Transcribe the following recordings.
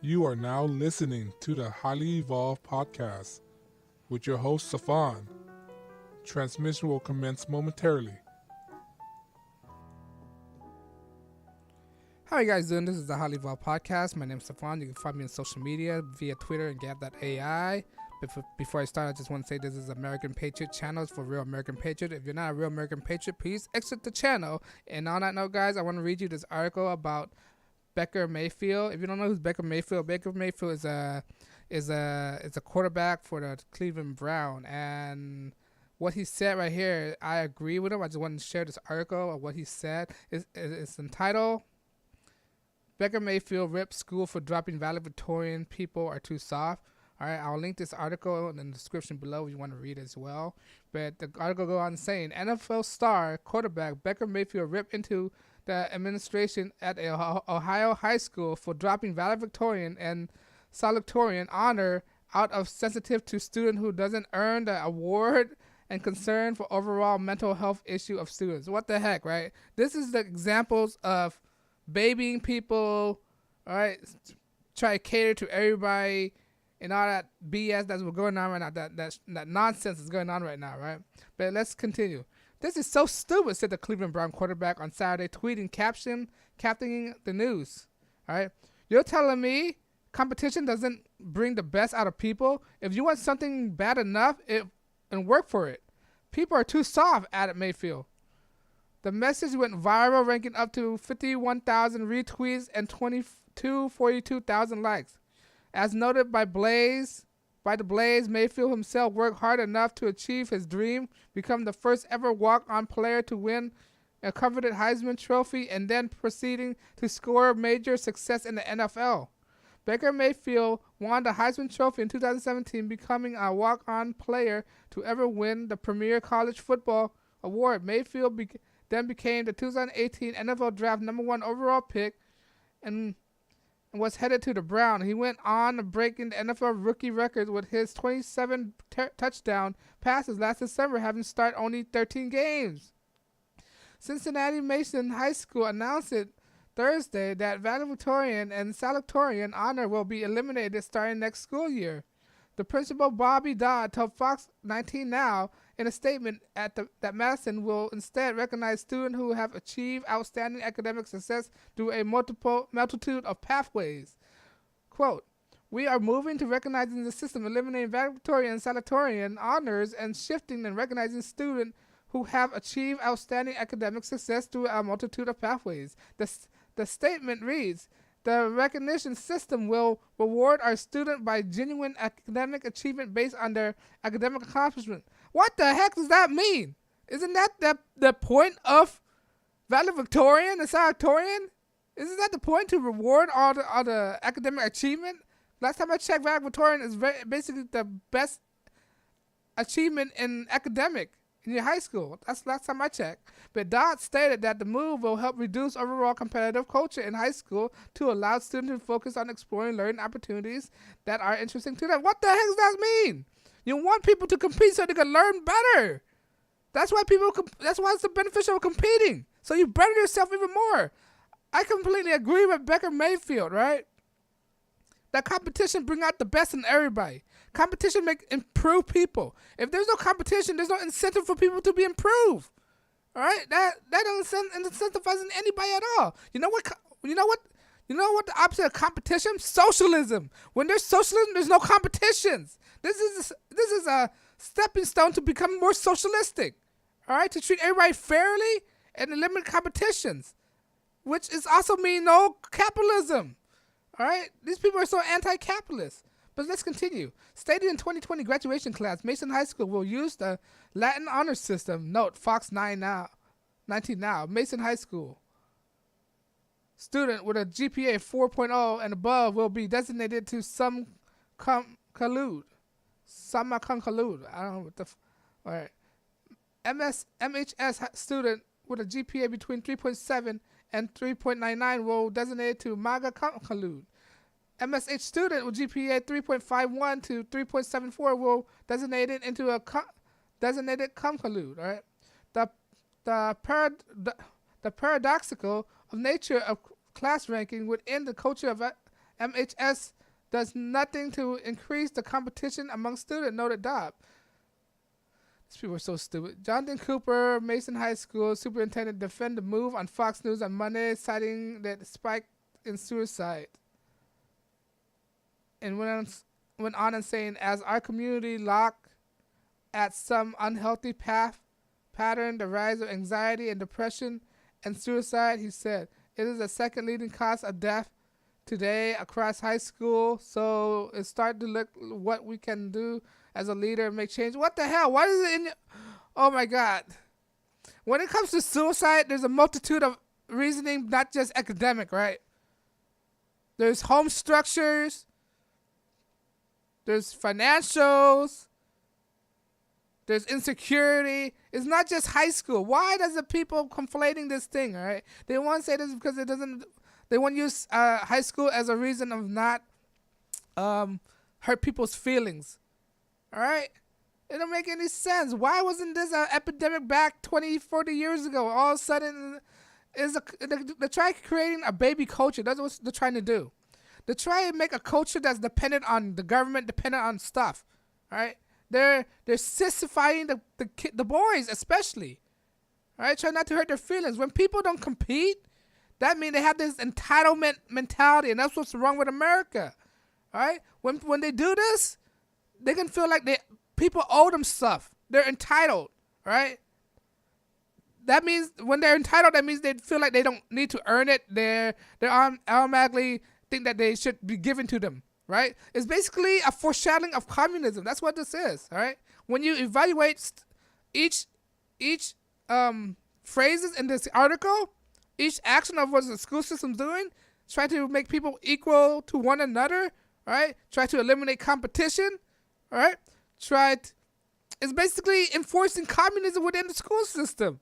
You are now listening to the Highly Evolved Podcast with your host, Safan. Transmission will commence momentarily. How are you guys doing? This is the Highly Evolved Podcast. My name is Safan. You can find me on social media via Twitter and Gab.ai. Before I start, I just want to say this is American Patriot channel. It's for real American Patriot. If you're not a real American Patriot, please exit the channel. And on that note, guys, I want to read you this article about Baker Mayfield. If you don't know who's Baker Mayfield is a quarterback for the Cleveland Browns. And what he said right here, I agree with him. I just want to share this article of what he said. It's entitled Baker Mayfield rips school for dropping valedictorian. People are too soft. All right, I'll link this article in the description below if you want to read it as well. But the article goes on saying, NFL star quarterback Baker Mayfield ripped into the administration at a Ohio high school for dropping valedictorian and salutatorian honor out of sensitive to student who doesn't earn the award and concern for overall mental health issue of students. What the heck, right? This is the examples of babying people, all right, try to cater to everybody and all that BS that's going on right now, that nonsense is going on right now, right? But let's continue. This is so stupid, said the Cleveland Brown quarterback on Saturday, tweeting captaining the news. All right, you're telling me competition doesn't bring the best out of people? If you want something bad enough, and work for it. People are too soft, added Mayfield. The message went viral, ranking up to 51,000 retweets and 42,000 likes. As noted by the Blaze, Mayfield himself worked hard enough to achieve his dream, become the first ever walk-on player to win a coveted Heisman Trophy, and then proceeding to score major success in the NFL. Baker Mayfield won the Heisman Trophy in 2017, becoming a walk-on player to ever win the premier college football award. Mayfield then became the 2018 NFL Draft #1 overall pick and was headed to the Browns. He went on breaking the NFL rookie records with his 27 touchdown passes last December, having started only 13 games. Cincinnati Mason High School announced it Thursday that valedictorian and salutatorian honor will be eliminated starting next school year. The principal, Bobby Dodd, told Fox 19 Now in a statement that Madison will instead recognize students who have achieved outstanding academic success through a multitude of pathways. Quote, we are moving to recognizing the system, eliminating valedictorian and salutatorian honors, and shifting and recognizing students who have achieved outstanding academic success through a multitude of pathways. The statement reads, the recognition system will reward our students by genuine academic achievement based on their academic accomplishment. What the heck does that mean? Isn't that the point of valedictorian and salutatorian? Isn't that the point, to reward all the academic achievement? Last time I checked, valedictorian is basically the best achievement in academic in your high school. That's last time I checked. But Dodd stated that the move will help reduce overall competitive culture in high school to allow students to focus on exploring learning opportunities that are interesting to them. What the heck does that mean? You want people to compete so they can learn better. That's why it's the beneficial of competing. So you better yourself even more. I completely agree with Baker Mayfield, right? That competition bring out the best in everybody. Competition improve people. If there's no competition, there's no incentive for people to be improved. All right, that doesn't incentivize anybody at all. You know what the opposite of competition? Socialism. When there's socialism, there's no competitions. This is a stepping stone to become more socialistic. All right, to treat everybody fairly and eliminate competitions, which is also mean no capitalism. All right, these people are so anti-capitalist. But let's continue. Stated in 2020 graduation class, Mason High School will use the Latin honor system. Note, Fox 19 Now. Mason High School. Student with a GPA 4.0 and above will be designated to summa cum laude. I don't know what the... All right. MHS student with a GPA between 3.7 and 3.99 will designate to magna cum laude. MSH student with GPA 3.51 to 3.74 will designate it into a designated cum laude. All right. The paradoxical of nature of class ranking within the culture of MHS does nothing to increase the competition among students, noted Dobb. These people are so stupid. Jonathan Cooper, Mason High School superintendent, defended the move on Fox News on Monday, citing that spike in suicide. And went on and saying, as our community lock at some unhealthy pattern, the rise of anxiety and depression and suicide, he said, it is the second leading cause of death today across high school. So it's starting to look what we can do as a leader and make change. What the hell? What is it in your... Oh my God. When it comes to suicide, there's a multitude of reasoning, not just academic, right? There's home structures. There's financials. There's insecurity. It's not just high school. Why does the people conflating this thing, all right? They want to say this because it doesn't... They want to use high school as a reason of not hurt people's feelings. All right? It don't make any sense. Why wasn't this an epidemic back 20, 40 years ago? All of a sudden, they're trying creating a baby culture. That's what they're trying to do. They're trying to make a culture that's dependent on the government, dependent on stuff. All right? They're sissifying the boys, especially. All right? Trying not to hurt their feelings. When people don't compete, that means they have this entitlement mentality, and that's what's wrong with America. All right? When they do this, they can feel like people owe them stuff. They're entitled, right? That means when they're entitled, that means they feel like they don't need to earn it. They automatically think that they should be given to them, right? It's basically a foreshadowing of communism. That's what this is, all right? When you evaluate each phrases in this article, each action of what the school system's doing, try to make people equal to one another, right? Try to eliminate competition, all right? It's basically enforcing communism within the school system.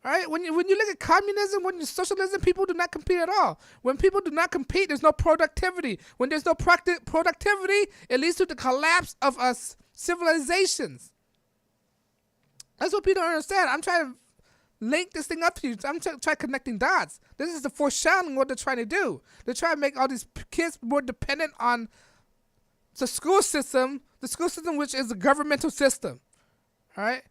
All right? When you look at communism, when you socialism, people do not compete at all. When people do not compete, there's no productivity. When there's no productivity, it leads to the collapse of us civilizations. That's what people don't understand. I'm trying to link this thing up to you. I'm trying connecting dots. This is the foreshadowing what they're trying to do. They're trying to make all these kids more dependent on the school system which is a governmental system. All right?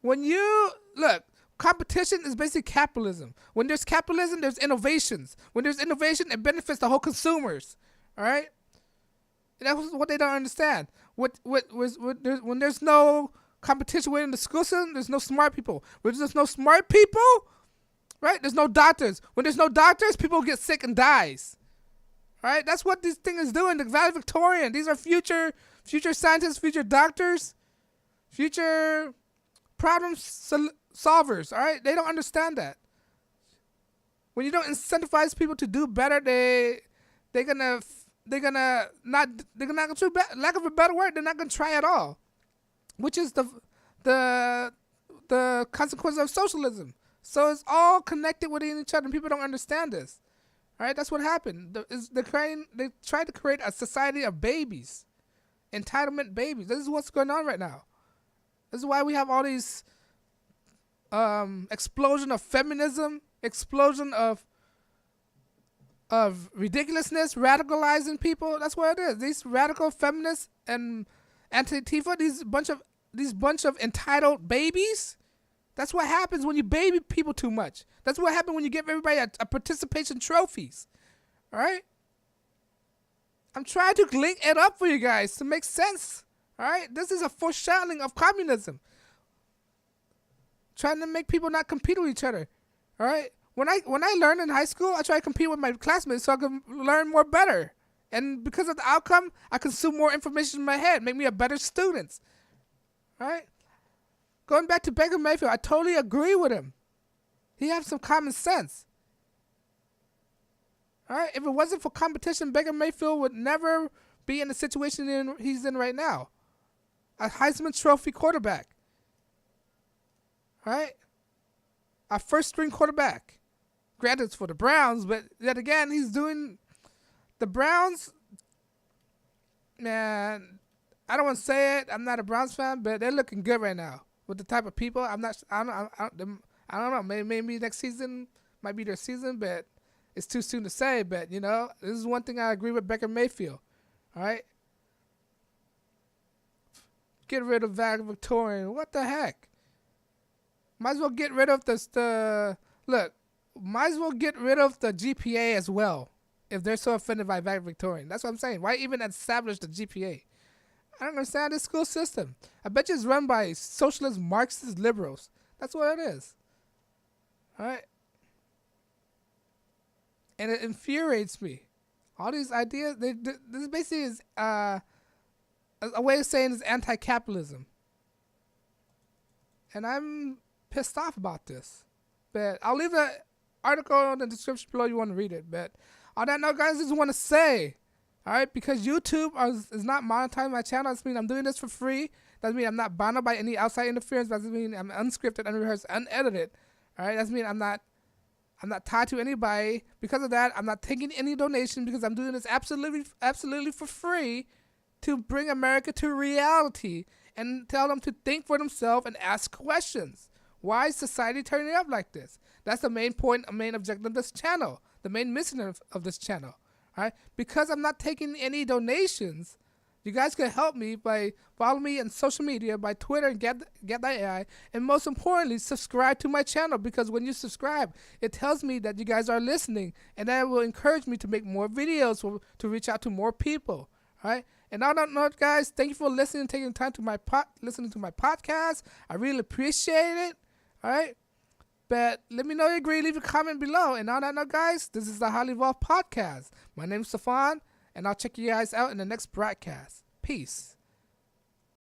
When you look, competition is basically capitalism. When there's capitalism, there's innovations. When there's innovation, it benefits the whole consumers. All right? And that's what they don't understand. When there's no competition within the school system, there's no smart people. When there's no smart people, right? There's no doctors. When there's no doctors, people get sick and dies. Right? That's what this thing is doing. The Valedictorian. These are future scientists, future doctors, future problem solvers. All right? They don't understand that. When you don't incentivize people to do better, they're gonna not lack of a better word, they're not gonna try at all. Which is the consequence of socialism. So it's all connected within each other, and people don't understand this. All right, that's what happened. They tried to create a society of babies, entitlement babies. This is what's going on right now. This is why we have all these explosion of feminism, explosion of ridiculousness, radicalizing people. That's what it is. These radical feminists and anti-Tifa, these bunch of entitled babies. That's what happens when you baby people too much. That's what happens when you give everybody a participation trophies. All right? I'm trying to link it up for you guys to make sense. All right? This is a foreshadowing of communism. Trying to make people not compete with each other. All right? When I learned in high school, I try to compete with my classmates so I can learn more better. And because of the outcome, I consume more information in my head, make me a better student. All right? Going back to Baker Mayfield, I totally agree with him. He has some common sense. All right? If it wasn't for competition, Baker Mayfield would never be in the situation he's in right now. A Heisman Trophy quarterback. All right? A first-string quarterback. Granted, it's for the Browns, but yet again, he's doing... The Browns, man, I don't want to say it. I'm not a Browns fan, but they're looking good right now with the type of people. I don't know. Maybe next season might be their season, but it's too soon to say, but, you know, this is one thing I agree with Baker Mayfield. All right? Get rid of valedictorian. What the heck? Might as well get rid of might as well get rid of the GPA as well if they're so offended by valedictorian. That's what I'm saying. Why even establish the GPA? I don't understand this school system. I bet you it's run by socialist, Marxist liberals. That's what it is. All right? And it infuriates me. All these ideas, this basically is a way of saying it's anti-capitalism. And I'm pissed off about this. But I'll leave the article in the description below if you want to read it. But on that note, guys, I just want to say, all right, because YouTube is not monetizing my channel, that means I'm doing this for free. That means I'm not bound by any outside interference. That means I'm unscripted, unrehearsed, unedited. All right, that means I'm not tied to anybody. Because of that, I'm not taking any donation because I'm doing this absolutely for free to bring America to reality and tell them to think for themselves and ask questions. Why is society turning up like this? That's the main point, main objective of this channel, the main mission of this channel. All right? Because I'm not taking any donations, you guys can help me by following me on social media, by Twitter and Get That AI, and most importantly, subscribe to my channel, because when you subscribe, it tells me that you guys are listening, and that will encourage me to make more videos to reach out to more people. All right? And on that note, guys, thank you for listening, taking time to listening to my podcast. I really appreciate it. All right? But let me know you agree. Leave a comment below. And on that note, guys, this is the Highly Evolved Podcast. My name is Stefan, and I'll check you guys out in the next broadcast. Peace.